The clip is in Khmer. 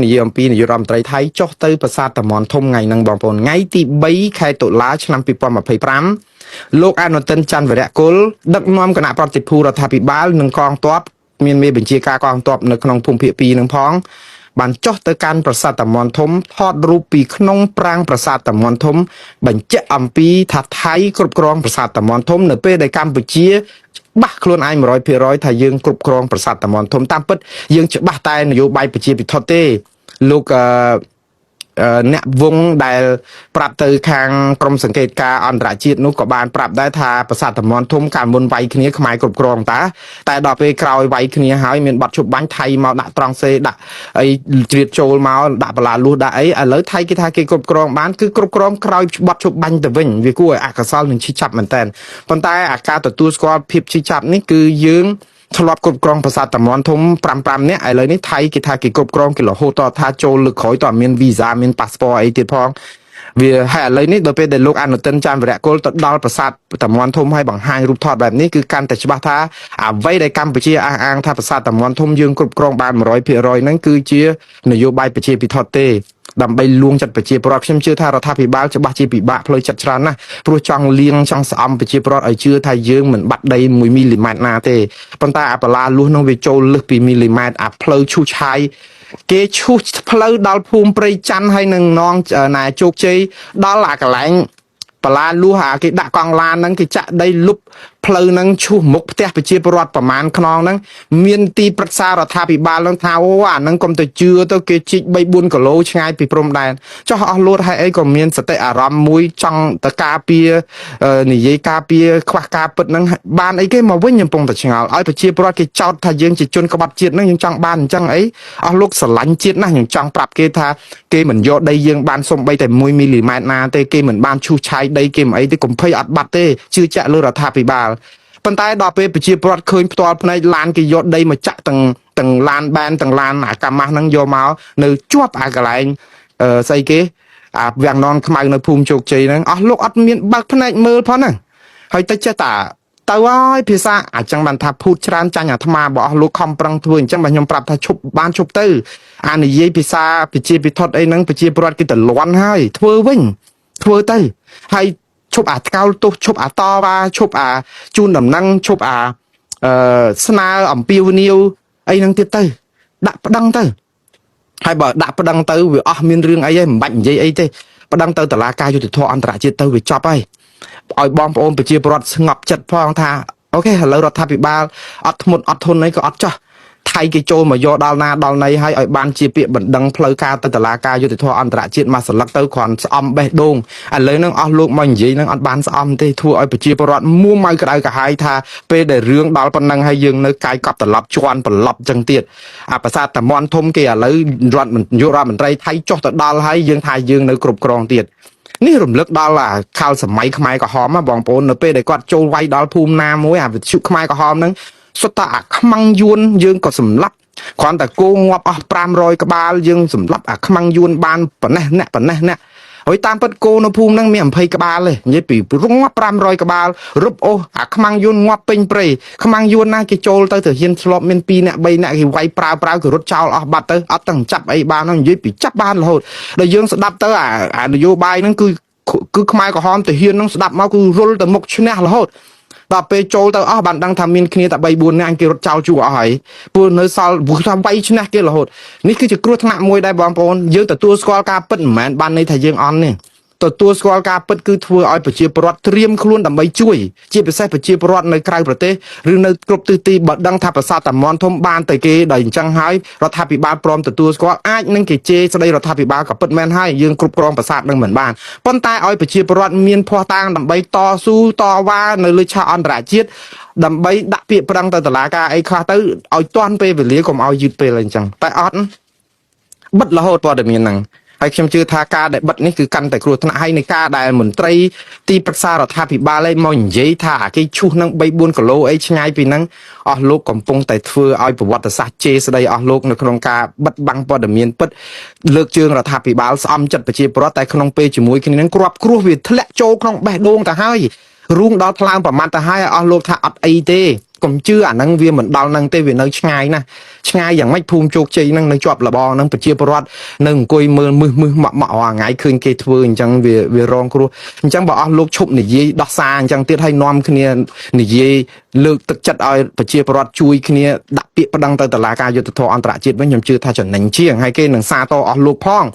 និយាយអំពីនាយករដ្ឋមន្ត្រីថៃចុះទៅប្រាសាទតាមាន់ធំថ្ងៃហ្នឹងបងប្អូនថ្ងៃទី3ខែតុលាឆ្នាំ2025លោកអនុទិនច័ន្ទវរៈគុលដឹកនាំគណៈប្រតិភូរដ្ឋាភិបាលនិងកងទ័ពមានមេបញ្ជាការកងទ័ពនៅក្នុងភូមិភាគ2នឹងផងបានចុះទៅកាន់ប្រាសាទតាមាន់ធំថតរូបពីក្នុងប្រាង្គប្រាសាទតាមាន់ធំបញ្ជាក់អំពីថាថៃគ្រប់គ្រងប្រាសាទតាមាន់ធំនៅពេលដែលកម្ពុជាច្បាស់ខ្លួនឯង 100% ថាយើងគ្រប់គ្រងប្រាសាទតាមាន់ធំតាមពិតយើងច្បាស់តែនយោបាយប្រជាពិធទេលោកអ្នកវងដែលប្រាប់ទៅខាងក្រមសង្កេតការអន្តរជាតិនោះក៏បានប្រាប់ដែរថាប្រាសាទតាមាន់ធំកាលមុនវាយគ្នាខ្មែរគ្រប់គ្រងតែដល់ពេលក្រោយវាយគ្នាហើយមានបាត់ជប់បាញ់ថៃមកដាក់ត្រង់សេដាក់អីជ្រៀតចូលមកដាក់បលាលួសដាក់អីឥឡូវថៃគេថាគេគ្រប់គ្រងបានគឺគ្រប់គ្រងក្រោយបាត់ជប់បាញ់ទៅវិញវាគួរឲ្យអកុសលនឹងឈឺចាប់មែនតើប៉ុន្តែអាការទទួលស្គាល់ភាពឈឺចាប់នេះគឺយើងធ្លាប់គ្រប់គ្រងប្រាសាទតាមាន់ធំ5នាក់ឥឡូវនេះថៃគេថាគេគ្រប់គ្រងគេរហូតដល់ថាចូលលើកក្រោយតើមានវីសាមានប៉ាសពតអីទៀតផងវាហើយឥឡូវនេះដល់ពេលដែលលោកអនុទិនច័ន្ទវរៈគុលទៅដល់ប្រាសាទតាមាន់ធំហើយបង្ហាញរូបថតបែបនេះគឺកាន់តែច្បាស់ថាអ្វីដែលកម្ពុជាអះអាងថាប្រាសាទតាមាន់ធំយើងគ្រប់គ្រងបាន 100% ហ្នឹងគឺជានយោបាយប្រជាពិធទេដើម្បីលួងចិត្តប្រជាពលរដ្ឋខ្ញុំជឿថារដ្ឋាភិបាលច្បាស់ជាពិបាកផ្លូវចិត្តច្រើនណាស់ព្រោះចង់លៀងចង់ស្អំប្រជាពលរដ្ឋឲ្យជឿថាយើងមិនបាត់ដី1មីលីម៉ែត្រណាទេប៉ុន្តែអាបលាលួសនឹងវាចូលលើសពីមីលីម៉ែត្រអាផ្លូវឈូសឆាយគេឈូសផ្លូវដល់ភូមិព្រៃច័ន្ទហើយនឹងនងណាជោគជ័យដល់អាកន្លែងបលាលួសគេដាក់កង់ឡានហ្នឹងគេចាក់ដីលុបផ្លូវហ្នឹងឈូសមុខផ្ទះប្រជាពលរដ្ឋប្រមាណខ្នងហ្នឹងមានទីប្រឹក្សារដ្ឋាភិបាលហ្នឹងថាអូអាហ្នឹងកុំទៅជឿទៅគេជីក3-4 គីឡូឆ្ងាយពីព្រំដែនចុះអស់លួតហើយអីក៏មានសតិអារម្មណ៍មួយចង់តការពារនិយាយការពារខ្វះការពិតហ្នឹងបានអីគេមកវិញខ្ញុំពងតែឆ្ងល់ឲ្យប្រជាពលរដ្ឋគេចោទថាយើងជាជនក្បត់ជាតិហ្នឹងយើងចង់បានអញ្ចឹងអីអស់លោកស្រឡាញ់ជាតិណាស់ខ្ញុំចង់ប្រាប់គេថាគេមិនយកដីយើងបានសំបីតែ1មីលីម៉ែត្រណាទេគេមិនបានឈូសឆាយដីគេមិនអីទេកុំភ័យអត់បាត់ទេជឿជាក់លើរដ្ឋាភិបាលប៉ុន្តែដល់ពេលប្រជាពលរដ្ឋឃើញផ្ទាល់ភ្នែកឡានគេយកដីមកចាក់ទាំងឡានបែនទាំងឡានអាកាម៉ាស់ហ្នឹងយកមកនៅជាប់អាកន្លែងស្អីគេអាវាំងននខ្មៅនៅភូមិជោគជ័យហ្នឹងអស់លោកអត់មានបើកភ្នែកមើលផងហ្នឹងហើយទៅចេះតាទៅហើយភាសាអញ្ចឹងបានថាភូតច្រើនចាញ់អាត្មារបស់អស់លោកខំប្រឹងធ្វើអញ្ចឹងបាទខ្ញុំប្រាប់ថាឈប់បានឈប់ទៅអានិយាយភាសាប្រជាពិធអីហ្នឹងប្រជាពលរដ្ឋគេទៅលន់ហើយធ្វើវិញធ្វើទៅហើយឈប់អាថ្កោលទោសឈប់អាតវ៉ាឈប់អាជូនដំណឹងឈប់អាស្នើអំពាវនាវអីហ្នឹងទៀតទៅដាក់ប្តឹងទៅហើយបើដាក់ប្តឹងទៅវាអស់មានរឿងអីហើយមិនបាច់និយាយអីទេប្តឹងទៅតុលាការយុត្តិធម៌អន្តរជាតិទៅវាចប់ហើយឲ្យបងប្អូនប្រជាពលរដ្ឋស្ងប់ចិត្តផងថាអូខេឥឡូវរដ្ឋាភិបាលអត់ធ្មត់អត់ធន់អីក៏អត់ចោះថៃគេចូលមកយកដល់ណាដល់ណីហើយឲ្យបានជាពាក្យបណ្ដឹងផ្លូវការទៅតុលាការយុត្តិធម៌អន្តរជាតិមកស្លឹកទៅគ្រាន់ស្អំបេះដូងឥឡូវហ្នឹងអស់លោកមកនិយាយហ្នឹងអត់បានស្អំទេធ្វើឲ្យប្រជាពលរដ្ឋមួម៉ៅក្តៅក្រហាយថាពេលដែលរឿងដល់ប៉ុណ្ណឹងហើយយើងនៅកាយកប់ត្រឡប់ជន់ប្រឡប់ចឹងទៀតអាប្រាសាទតាមាន់ធំគេឥឡូវរដ្ឋមន្ត្រីថៃចុះទៅដល់ហើយយើងថាយើងនៅគ្រប់គ្រងទៀតនេះរំលឹកដល់អាខាលសម័យខ្មែរក្រហមបងប្អូននៅពេលដែលគាត់ចូលវាយដល់ភូមិណាមួយអាវិទ្យុខ្មែរក្រហមហ្នឹងសុទ្ធតែអាខ្មាំងយួនយើងក៏សម្លាប់គ្រាន់តែគោងាប់អស់500ក្បាលយើងសម្លាប់អាខ្មាំងយួនបានប៉ុណ្ណេះអ្នកហើយតាមពិតគោនៅភូមិហ្នឹងមាន20ក្បាលទេនិយាយពីរងាប់500ក្បាលរឹបអូសអាខ្មាំងយួនងាប់ពេញព្រៃខ្មាំងយួនណាគេចូលទៅហ៊ានធ្លាប់មាន2អ្នក3អ្នកគេវាយប្រើគេរត់ចោលអស់បាត់ទៅអត់ទាំងចាប់អីបានហ្នឹងនិយាយពីចាប់បានរហូតដល់យើងស្ដាប់ទៅអានយោបាយហ្នឹងគឺខ្មែរក្រហមទៅហ៊ានហ្នឹងស្ដាប់មកគឺរុលទៅមុខឈ្នះរហូតដល់ពេលចូលទៅអស់បានដឹងថាមានគ្នាតែ3-4នាក់គេរត់ចោលជួអស់ហើយពួកនៅសល់ព្រោះថាវាយឈ្នះគេរហូតនេះគឺជាគ្រោះថ្នាក់មួយដែរបងប្អូនយើងទទួលស្គាល់ការពិតមិនមែនបានន័យថាយើងអន់ទេទទួលស្គាល់ការពិតគឺធ្វើឲ្យប្រជាពលរដ្ឋត្រៀមខ្លួនដើម្បីជួយជាពិសេសប្រជាពលរដ្ឋនៅក្រៅប្រទេសឬនៅគ្រប់ទិសទីបើដឹងថាប្រាសាទតាមាន់ធំបានទៅគេដល់អញ្ចឹងហើយរដ្ឋាភិបាលព្រមទទួលស្គាល់អាចនឹងគេជេរស្ដីរដ្ឋាភិបាលក៏ពិតមែនហើយយើងគ្រប់គ្រងប្រាសាទនឹងមិនបានប៉ុន្តែឲ្យប្រជាពលរដ្ឋមានភ័ស្តុតាងដើម្បីតស៊ូតវ៉ានៅលើឆាកអន្តរជាតិដើម្បីដាក់ពាក្យប្តឹងទៅតុលាការអីខ្លះទៅឲ្យទាន់ពេលវេលាកុំឲ្យយឺតពេលអីអញ្ចឹងតែអត់បិទរហូតព័ត៌មានហ្នឹងហើយខ្ញុំជឿថាការដែលបិទនេះគឺកាន់តែគ្រោះថ្នាក់ហើយនៃការដែលមន្ត្រីទីប្រឹក្សារដ្ឋាភិបាលឯងមកនិយាយថាគេឈូសនឹង3-4 គីឡូអីឆ្ងាយពីហ្នឹងអស់លោកកំពុងតែធ្វើឲ្យប្រវត្តិសាស្ត្រជេរស្ដីអស់លោកនៅក្នុងការបិទបាំងព័ត៌មានពិតលើកជើងរដ្ឋាភិបាលស្អំចិត្តប្រជាពលរដ្ឋតែក្នុងពេលជាមួយគ្នានឹងគ្រាប់គ្រោះវាធ្លាក់ចូលក្នុងបេះដូងទៅហើយរូងដល់ថ្លើមប្រមាណទៅហើយអស់លោកថាអត់អីទេ កុំជឿអាហ្នឹងវាមិនដល់ហ្នឹងទេវានៅឆ្ងាយណាស់ឆ្ងាយយ៉ាងម៉េចភូមិជោគជ័យហ្នឹងនៅជាប់លបហ្នឹងប្រជាពលរដ្ឋនៅអង្គុយមើលមឹសមករាល់ថ្ងៃឃើញគេធ្វើអញ្ចឹងវារងគ្រោះអញ្ចឹងបើអស់លោកឈប់និយាយដោះសារអញ្ចឹងទៀតឲ្យនាំគ្នានិយាយលើកទឹកចិត្តឲ្យប្រជាពលរដ្ឋជួយគ្នាដាក់ពាក្យប្តឹងទៅតុលាការយុត្តិធម៌អន្តរជាតិវិញខ្ញុំជឿថាចំណេញជាងហើយគេនឹងសារតអស់លោកផង